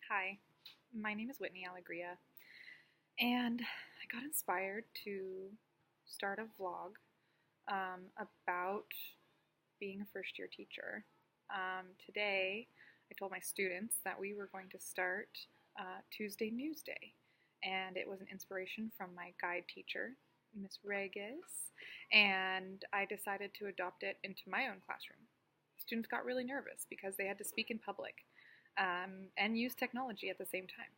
Hi, my name is Whitney Alegria, and I got inspired to start a vlog about being a first year teacher. Today, I told my students that we were going to start Tuesday News Day, and it was an inspiration from my guide teacher, Miss Regis, and I decided to adopt it into my own classroom. Students got really nervous because they had to speak in public and use technology at the same time.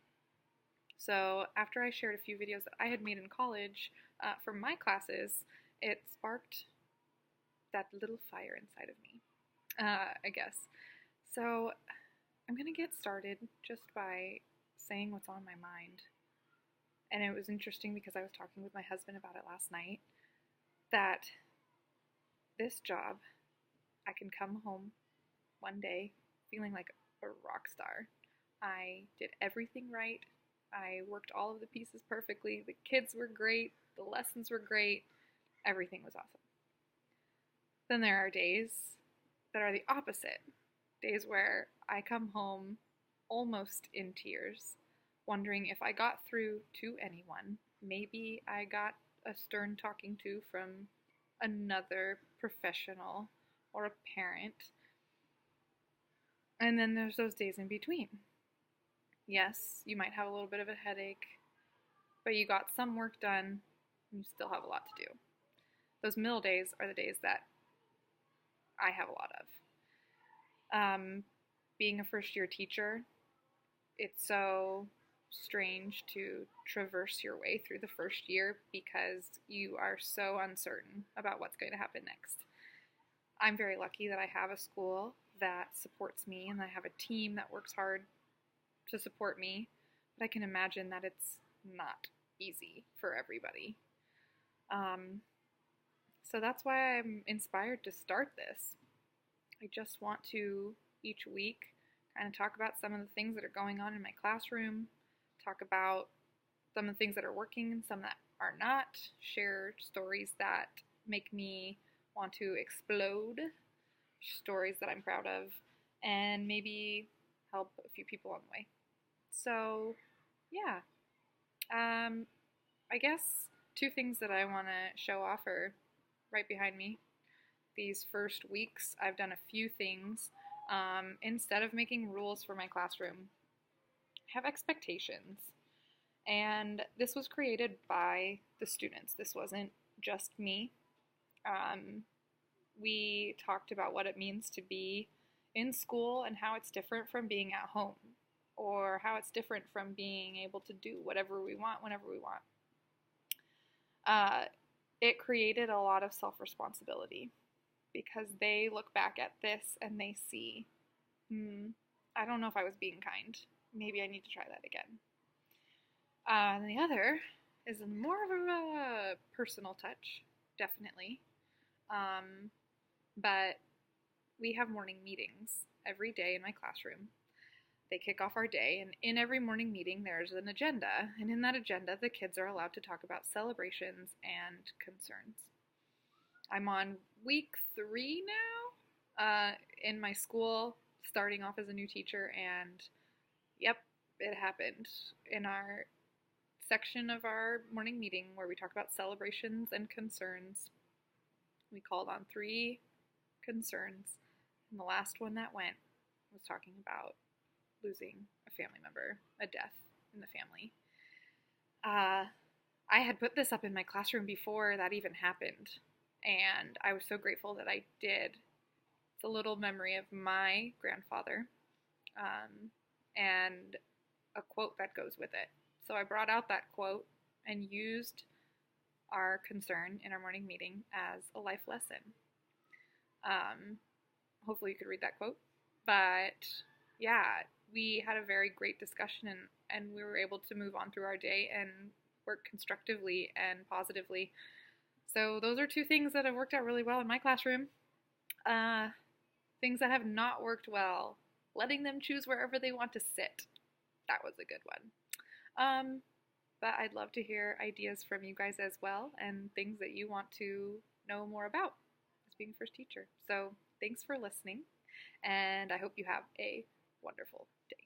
So after I shared a few videos that I had made in college for my classes, it sparked that little fire inside of me, I guess. So I'm going to get started just by saying what's on my mind. And it was interesting because I was talking with my husband about it last night, that this job, I can come home one day feeling like a rock star. I did everything right. I worked all of the pieces perfectly. The kids were great. The lessons were great. Everything was awesome. Then there are days that are the opposite. Days where I come home almost in tears, wondering if I got through to anyone. Maybe I got a stern talking to from another professional or a parent. And then there's those days in between. Yes, you might have a little bit of a headache, but you got some work done and you still have a lot to do. Those middle days are the days that I have a lot of. Being a first year teacher, it's so strange to traverse your way through the first year because you are so uncertain about what's going to happen next. I'm very lucky that I have a school that supports me and I have a team that works hard to support me, but I can imagine that it's not easy for everybody. So that's why I'm inspired to start this. I just want to, each week, kind of talk about some of the things that are going on in my classroom, talk about some of the things that are working and some that are not, share stories that make me want to explode, stories that I'm proud of, and maybe help a few people along the way. So, yeah. I guess two things that I want to show off are right behind me. These first weeks, I've done a few things. Instead of making rules for my classroom, I have expectations. And this was created by the students. This wasn't just me. We talked about what it means to be in school and how it's different from being at home, or how it's different from being able to do whatever we want whenever we want. It created a lot of self-responsibility because they look back at this and they see, I don't know if I was being kind. Maybe I need to try that again. And the other is more of a personal touch, definitely. But we have morning meetings every day in my classroom. They kick off our day, and in every morning meeting, there's an agenda. And in that agenda, the kids are allowed to talk about celebrations and concerns. I'm on week 3 now in my school, starting off as a new teacher, and yep, it happened. In our section of our morning meeting where we talk about celebrations and concerns, we called on 3 concerns, and the last one that went was talking about losing a family member, a death in the family. I had put this up in my classroom before that even happened, and I was so grateful that I did. It's a little memory of my grandfather, and a quote that goes with it. So I brought out that quote and used our concern in our morning meeting as a life lesson. Hopefully you could read that quote. But yeah, we had a very great discussion, and we were able to move on through our day and work constructively and positively. So those are 2 things that have worked out really well in my classroom. Things that have not worked well, letting them choose wherever they want to sit. That was a good one. But I'd love to hear ideas from you guys as well, and things that you want to know more about as being first teacher. So thanks for listening, and I hope you have a wonderful day.